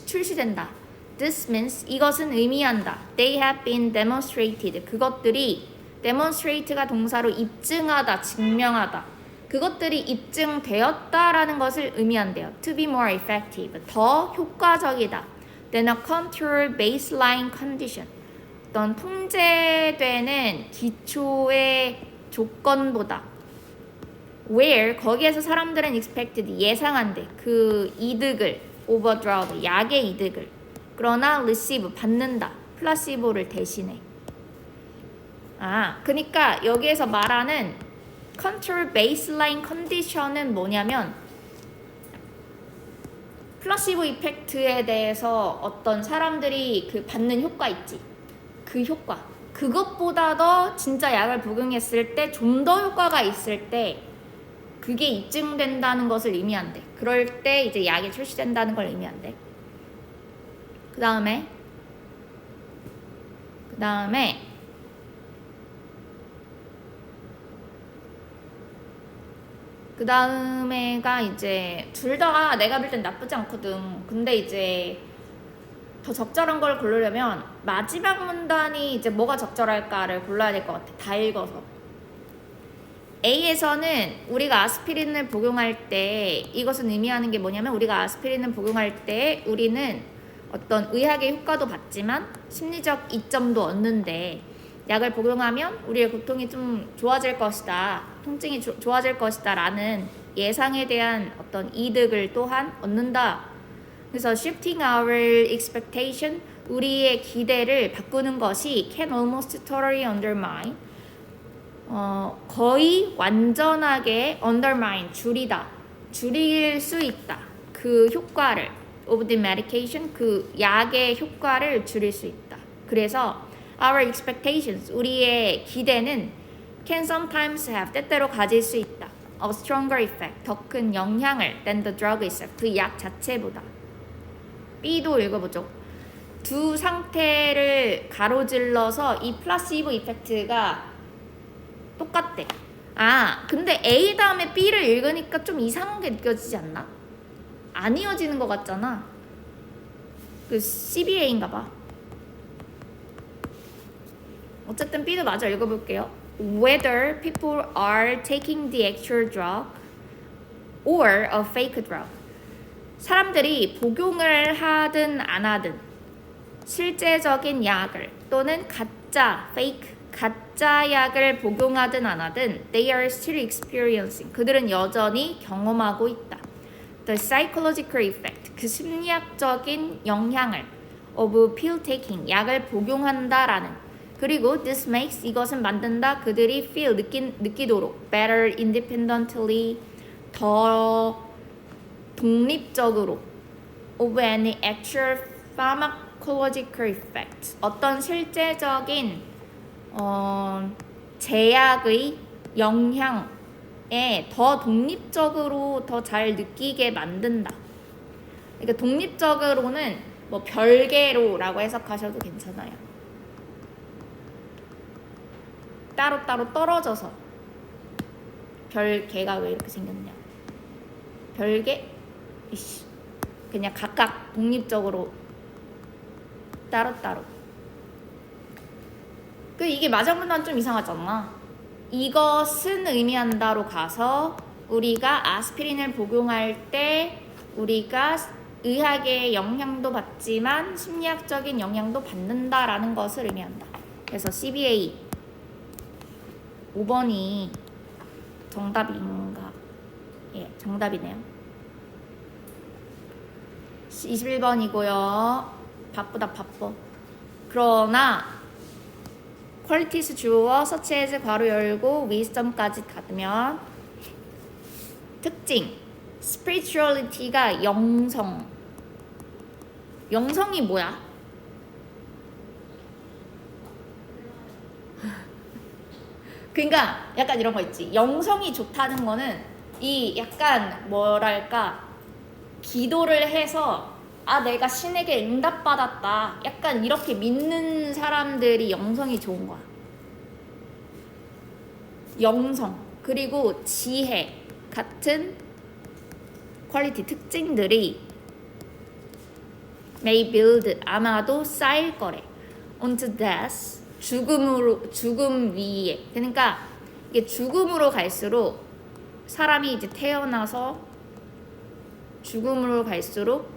출시된다. This means 이것은 의미한다. They have been demonstrated. 그것들이 demonstrate가 동사로 입증하다, 증명하다. 그것들이 입증되었다라는 것을 의미한대요. To be more effective. 더 효과적이다. Than a control baseline condition. 어떤 통제되는 기초의 조건보다 where 거기에서 사람들은 expected 예상한대. 그 이득을 overdrawed 약의 이득을 그러나 receive 받는다. 플라시보를 대신해. 그러니까 여기에서 말하는 control baseline condition은 뭐냐면 플라시보 이펙트에 대해서 어떤 사람들이 그 받는 효과 있지. 그 효과. 그것보다 더 진짜 약을 복용했을 때 좀 더 효과가 있을 때 그게 입증된다는 것을 의미한대. 그럴 때 이제 약이 출시된다는 걸 의미한대. 그 다음에가 이제 둘 다 내가 볼 땐 나쁘지 않거든. 근데 이제 더 적절한 걸 고르려면 마지막 문단이 이제 뭐가 적절할까를 골라야 될 것 같아. 다 읽어서. A에서는 우리가 아스피린을 복용할 때 이것은 의미하는 게 뭐냐면 우리가 아스피린을 복용할 때 우리는 어떤 의학의 효과도 받지만 심리적 이점도 얻는데 약을 복용하면 우리의 고통이 좀 좋아질 것이다. 통증이 좋아질 것이다 라는 예상에 대한 어떤 이득을 또한 얻는다. 그래서 shifting our expectation, 우리의 기대를 바꾸는 것이 can almost totally undermine, 거의 완전하게 undermine, 줄일 수 있다. 그 효과를 of the medication, 그 약의 효과를 줄일 수 있다. 그래서 our expectations, 우리의 기대는 can sometimes have, 때때로 가질 수 있다. a stronger effect, 더 큰 영향을 than the drug itself, 그 약 자체보다. B도 읽어보죠. 두 상태를 가로질러서 이 플라시보 이펙트가 똑같대. 근데 A 다음에 B를 읽으니까 좀 이상하게 느껴지지 않나? 안 이어지는 것 같잖아. 그 CBA인가 봐. 어쨌든 B도 마저 읽어볼게요. Whether people are taking the actual drug or a fake drug. 사람들이 복용을 하든 안 하든 실제적인 약을 또는 가짜 약을 복용하든 안 하든 they are still experiencing. 그들은 여전히 경험하고 있다. The psychological effect. 그 심리학적인 영향을 of pill taking. 약을 복용한다라는. 그리고 this makes. 이것은 만든다. 그들이 feel. 느끼도록 better independently. 더 독립적으로 of any actual pharmacological effect. 어떤 실제적인 제약의 영향에 더 독립적으로 더 잘 느끼게 만든다. 그러니까 독립적으로는 뭐 별개로라고 해석하셔도 괜찮아요. 따로따로 떨어져서. 별개가 왜 이렇게 생겼냐. 별개? 그냥 각각 독립적으로 따로따로. 이게 마지막만 좀 이상하잖아. 이것은 의미한다로 가서 우리가 아스피린을 복용할 때 우리가 의학의 영향도 받지만 심리학적인 영향도 받는다라는 것을 의미한다. 그래서 CBA 5번이 정답인가? 예, 정답이네요. 21번이고요. 바쁘다 바빠. 그러나 퀄리티스 주어 서치에즈 괄호 열고 위스덤까지 닫으면 특징 spirituality가 영성이 뭐야? 그러니까 약간 이런 거 있지. 영성이 좋다는 거는 이 약간 뭐랄까 기도를 해서 내가 신에게 응답받았다. 약간 이렇게 믿는 사람들이 영성이 좋은 거야. 영성 그리고 지혜 같은 퀄리티 특징들이 may build 아마도 쌓일 거래. onto death 죽음 위에. 그러니까 이게 죽음으로 갈수록 사람이 이제 태어나서 죽음으로 갈수록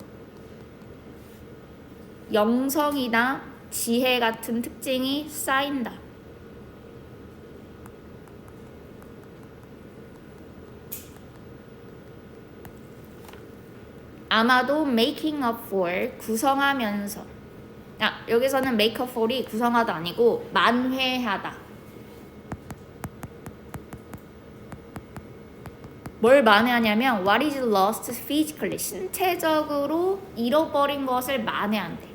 영성이나 지혜 같은 특징이 쌓인다. 아마도 making up for 구성하면서 여기서는 make up for이 구성하다 아니고 만회하다. 뭘 만회하냐면 what is lost physically 신체적으로 잃어버린 것을 만회한대.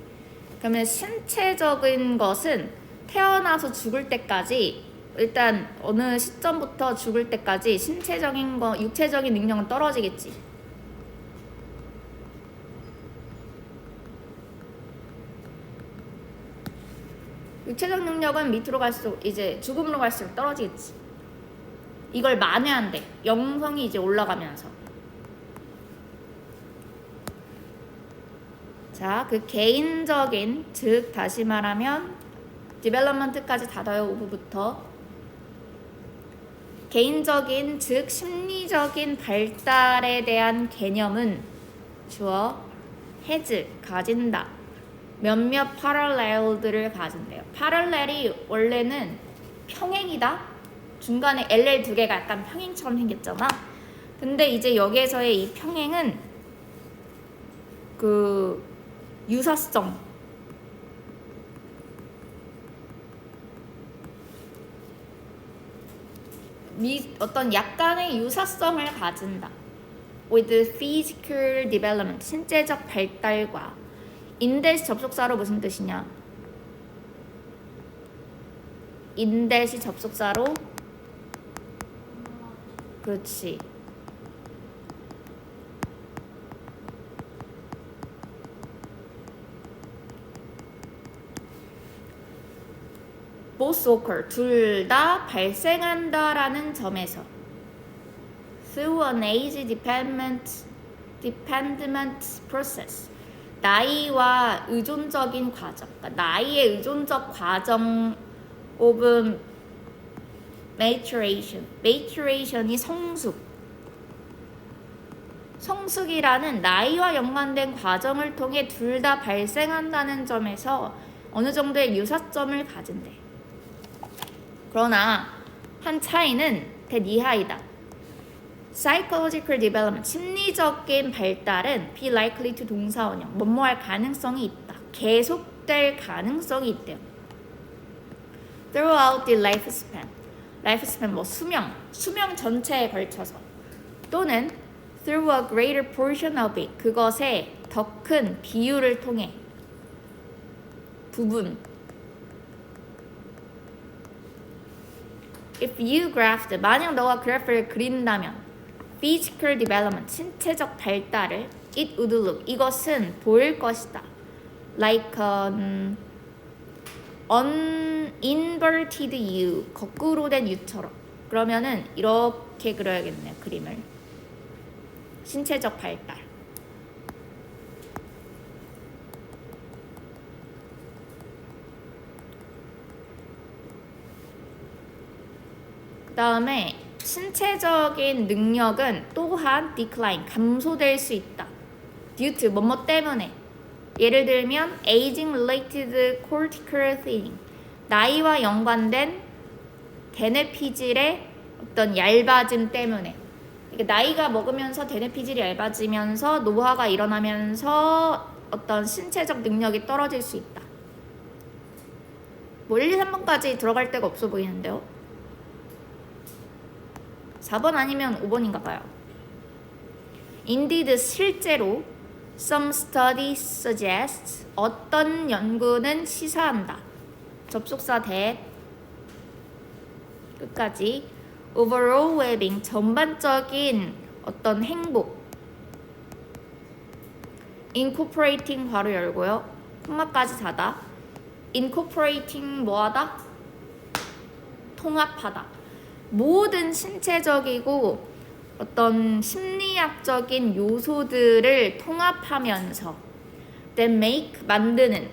그러면 신체적인 것은 태어나서 죽을 때까지 일단 어느 시점부터 죽을 때까지 신체적인 거 육체적인 능력은 떨어지겠지. 육체적 능력은 밑으로 갈수록 이제 죽음으로 갈수록 떨어지겠지. 이걸 만회한대. 영성이 이제 올라가면서. 자, 그 개인적인 즉 다시 말하면 디벨롭먼트까지 닫아요. 5부부터. 개인적인 즉 심리적인 발달에 대한 개념은 주어 has 가진다. 몇몇 parallel들을 가진대요. parallel이 원래는 평행이다. 중간에 LL 두 개가 약간 평행처럼 생겼잖아. 근데 이제 여기에서의 이 평행은 그 유사성 어떤 약간의 유사성을 가진다. with physical development 신체적 발달과 인데시 접속사로 무슨 뜻이냐? 인데시 접속사로 그렇지. both occur 둘 다 발생한다라는 점에서 through an age dependent process 나이와 의존적인 과정, 그러니까 나이의 의존적 과정 of maturation이 성숙이라는 나이와 연관된 과정을 통해 둘 다 발생한다는 점에서 어느 정도의 유사점을 가진대. 그러나 한 차이는 대니하이다. Psychological development, 심리적인 발달은 be likely to 동사원형, 뭐뭐할 가능성이 있다. 계속될 가능성이 있대요. Throughout the lifespan 뭐 수명 전체에 걸쳐서 또는 through a greater portion of it, 그것의 더 큰 비율을 통해 부분. If you graphed, 만약 너가 그래프를 그린다면 physical development, 신체적 발달을 it would look, 이것은 보일 것이다. Like an uninverted U, 거꾸로 된 U처럼. 그러면은 이렇게 그려야겠네요, 그림을. 신체적 발달. 다음에 신체적인 능력은 또한 decline, 감소될 수 있다. due to 뭐뭐 때문에. 예를 들면 aging related cortical thinning, 나이와 연관된 대뇌 피질의 어떤 얇아짐 때문에. 나이가 먹으면서 대뇌 피질이 얇아지면서 노화가 일어나면서 어떤 신체적 능력이 떨어질 수 있다. 뭐 1, 2, 3번까지 들어갈 데가 없어 보이는데요. 4번 아니면 5번인가 봐요. Indeed, 실제로 some studies suggest, 어떤 연구는 시사한다. 접속사 that 끝까지 overall well-being, 전반적인 어떤 행복, incorporating 괄호 열고요. 콤마까지 닫아. incorporating 뭐하다? 통합하다. 모든 신체적이고 어떤 심리학적인 요소들을 통합하면서 then make, 만드는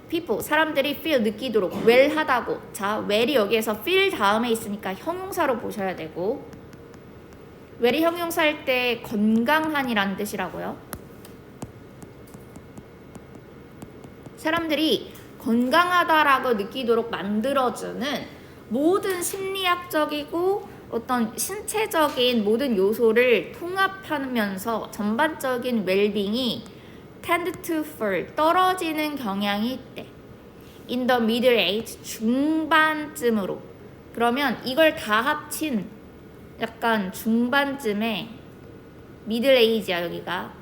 people, 사람들이 feel, 느끼도록 well하다고. 자, well이 여기에서 feel 다음에 있으니까 형용사로 보셔야 되고, well이 형용사일 때 건강한이라는 뜻이라고요. 사람들이 건강하다라고 느끼도록 만들어주는 모든 심리학적이고 어떤 신체적인 모든 요소를 통합하면서 전반적인 웰빙이 tend to fall, 떨어지는 경향이 있대. in the middle age, 중반쯤으로. 그러면 이걸 다 합친 약간 중반쯤에 middle age야 여기가.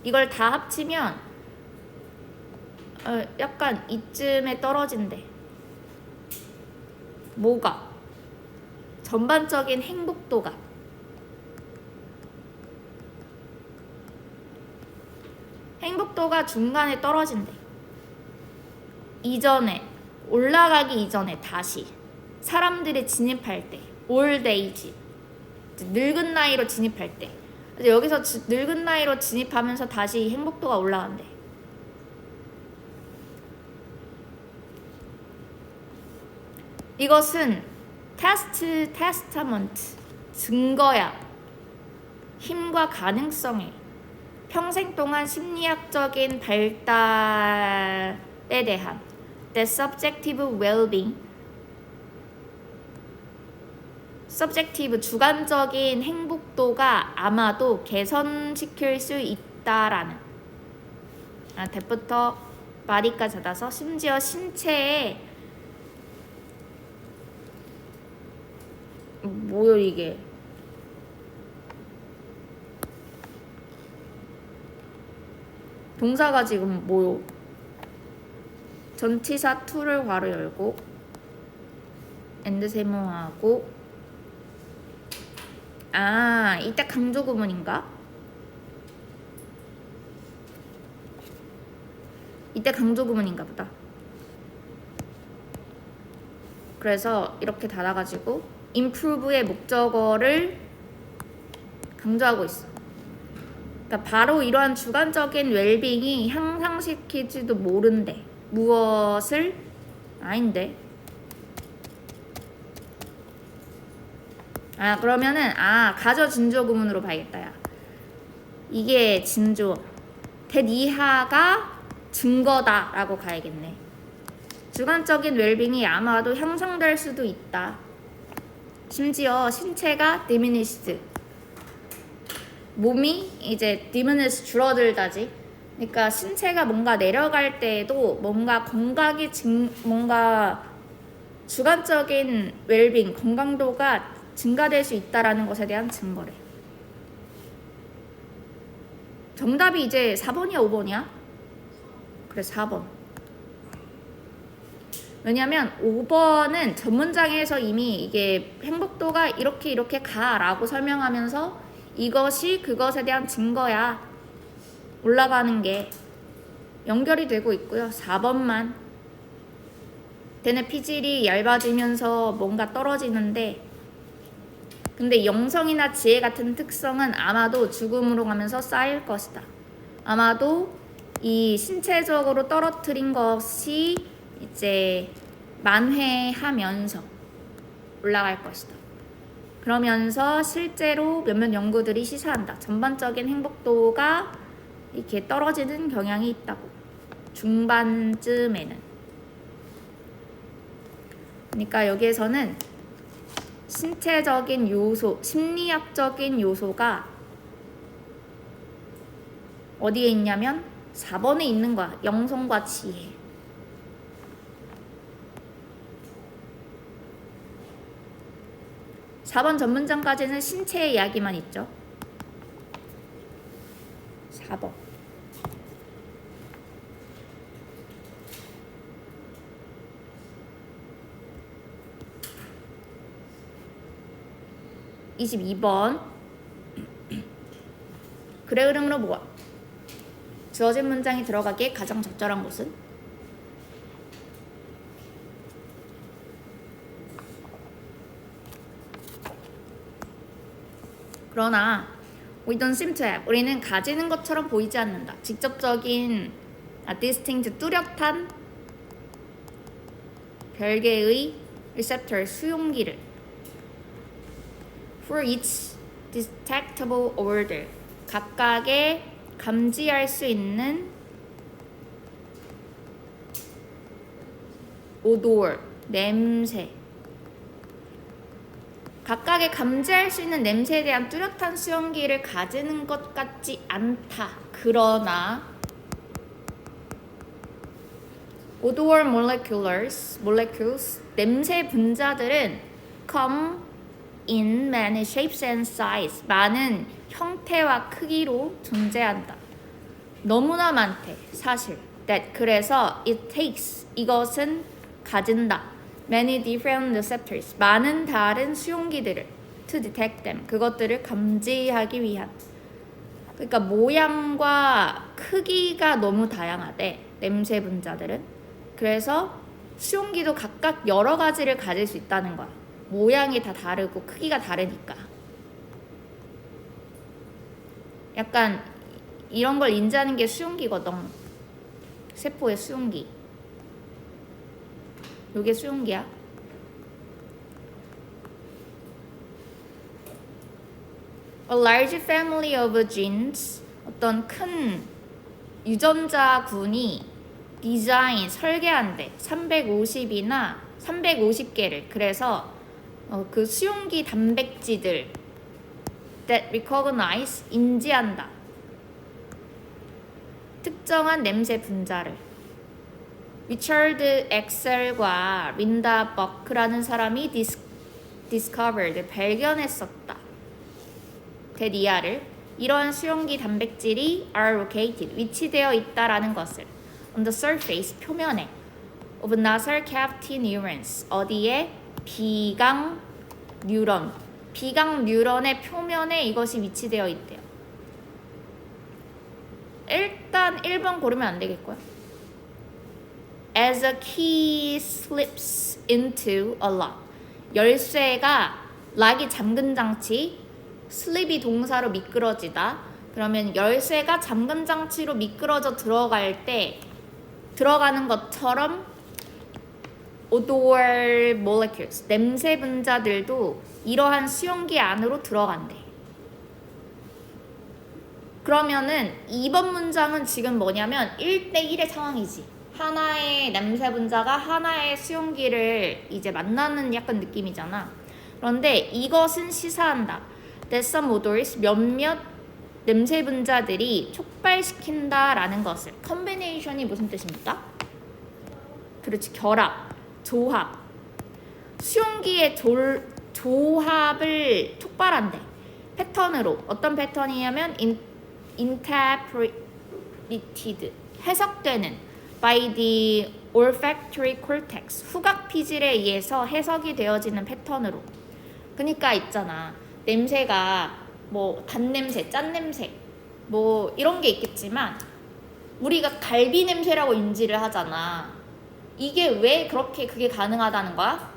이걸 다 합치면 약간 이쯤에 떨어진대. 뭐가? 전반적인 행복도가. 행복도가 중간에 떨어진대. 이전에, 올라가기 이전에 다시 사람들이 진입할 때, old age, 늙은 나이로 진입할 때. 여기서 늙은 나이로 진입하면서 다시 행복도가 올라간대. 이것은 테스타먼트, 증거야. 힘과 가능성에 평생 동안 심리학적인 발달에 대한 the subjective well-being, subjective, 주관적인 행복도가 아마도 개선시킬 수 있다라는. that부터 body까지 닫아서 심지어 신체에 뭐요 이게? 동사가 지금 뭐요? 전치사 to를 괄호 열고 and 세모하고. 이때 강조 구문인가? 이때 강조 구문인가 보다. 그래서 이렇게 닫아가지고 improve의 목적어를 강조하고 있어. 그러니까 바로 이러한 주관적인 웰빙이 향상시킬지도 모른대. 무엇을? 아닌데. 그러면은 가저 진주어 구문으로 봐야겠다. 야. 이게 진주어. that 이하가 증거다라고 가야겠네. 주관적인 웰빙이 아마도 향상될 수도 있다. 심지어 신체가 diminished, 몸이 이제 diminished, 줄어들다지. 그러니까 신체가 뭔가 내려갈 때에도 뭔가 건강이 뭔가 주관적인 웰빙, 건강도가 증가될 수 있다라는 것에 대한 증거래. 정답이 이제 4번이야 5번이야? 그래 4번. 왜냐면 5번은 전문장에서 이미 이게 행복도가 이렇게 가라고 설명하면서 이것이 그것에 대한 증거야. 올라가는 게 연결이 되고 있고요. 4번만 대뇌 피질이 얇아지면서 뭔가 떨어지는데, 근데 영성이나 지혜 같은 특성은 아마도 죽음으로 가면서 쌓일 것이다. 아마도 이 신체적으로 떨어뜨린 것이 이제 만회하면서 올라갈 것이다. 그러면서 실제로 몇몇 연구들이 시사한다. 전반적인 행복도가 이렇게 떨어지는 경향이 있다고. 중반쯤에는. 그러니까 여기에서는 신체적인 요소, 심리학적인 요소가 어디에 있냐면 4번에 있는 거야. 영성과 지혜. 사 번 전문장까지는 신체의 이야기만 있죠. 4번. (22번) 글의 흐름으로 모아. 주어진 문장이 들어가기에 가장 적절한 곳은? 그러나 we don't seem to have. 우리는 가지는 것처럼 보이지 않는다. 직접적인 distinct 뚜렷한 별개의 receptor 수용기를 for each detectable order. 각각의 감지할 수 있는 odor, 냄새. 각각의 감지할 수 있는 냄새에 대한 뚜렷한 수용기를 가지는 것 같지 않다. 그러나 odor molecules, 냄새 분자들은 come in many shapes and size, 많은 형태와 크기로 존재한다. 너무나 많대, 사실. that, 그래서 it takes, 이것은 가진다. many different receptors, 많은 다른 수용기들을 to detect them, 그것들을 감지하기 위한. 그러니까 모양과 크기가 너무 다양하대, 냄새 분자들은. 그래서 수용기도 각각 여러 가지를 가질 수 있다는 거야. 모양이 다 다르고 크기가 다르니까. 약간 이런 걸 인지하는 게 수용기거든. 세포의 수용기. 요게 수용기야. A large family of genes, 어떤 큰 유전자군이 디자인, 설계한대. 350이나 350개를. 그래서 그 수용기 단백질들 that recognize, 인지한다. 특정한 냄새 분자를. 리처드 엑셀과 린다 버크라는 사람이 discovered, 발견했었다. 데디아를. 이러한 수용기 단백질이 are located, 위치되어 있다라는 것을 on the surface, 표면에 of nasal cavity neurons, 어디에? 비강 뉴런. 비강 뉴런의 표면에 이것이 위치되어 있대요. 일단 1번 고르면 안 되겠고요. As a key slips into a lock. 열쇠가 락이 잠금 장치, slip이 동사로 미끄러지다. 그러면 열쇠가 잠금 장치로 미끄러져 들어갈 때 들어가는 것처럼 odor molecules, 냄새 분자들도 이러한 수용기 안으로 들어간대. 그러면은 2번 문장은 지금 뭐냐면 1대1의 상황이지. 하나의 냄새 분자가 하나의 수용기를 이제 만나는 약간 느낌이잖아. 그런데 이것은 시사한다. that some odors, 몇몇 냄새 분자들이 촉발시킨다라는 것을. 컨비네이션이 무슨 뜻입니까? 그렇지, 결합, 조합. 수용기의 조합을 촉발한대. 패턴으로. 어떤 패턴이냐면 interpreted, 해석되는 by the olfactory cortex, 후각 피질에 의해서 해석이 되어지는 패턴으로. 그러니까 있잖아, 냄새가 뭐 단냄새, 짠냄새 뭐 이런 게 있겠지만 우리가 갈비 냄새라고 인지를 하잖아. 이게 왜 그렇게 그게 가능하다는 거야?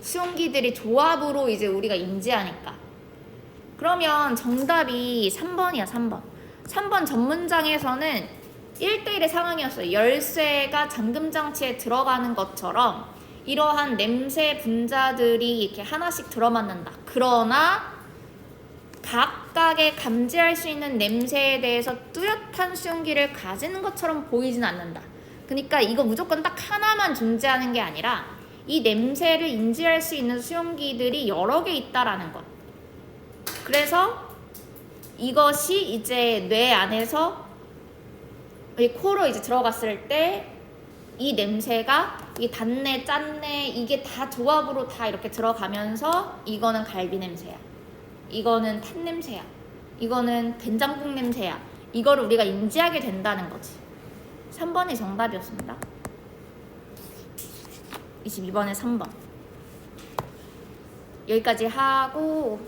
수용기들이 조합으로 이제 우리가 인지하니까. 그러면 정답이 3번이야. 3번 전문장에서는 1대1의 상황이었어요. 열쇠가 잠금장치에 들어가는 것처럼 이러한 냄새 분자들이 이렇게 하나씩 들어맞는다. 그러나 각각의 감지할 수 있는 냄새에 대해서 뚜렷한 수용기를 가지는 것처럼 보이진 않는다. 그러니까 이거 무조건 딱 하나만 존재하는 게 아니라 이 냄새를 인지할 수 있는 수용기들이 여러 개 있다라는 것. 그래서 이것이 이제 뇌 안에서 이 코로 이제 들어갔을 때 이 냄새가 이 단내, 짠내 이게 다 조합으로 다 이렇게 들어가면서 이거는 갈비 냄새야. 이거는 탄 냄새야. 이거는 된장국 냄새야. 이거를 우리가 인지하게 된다는 거지. 3번이 정답이었습니다. 22번에 3번. 여기까지 하고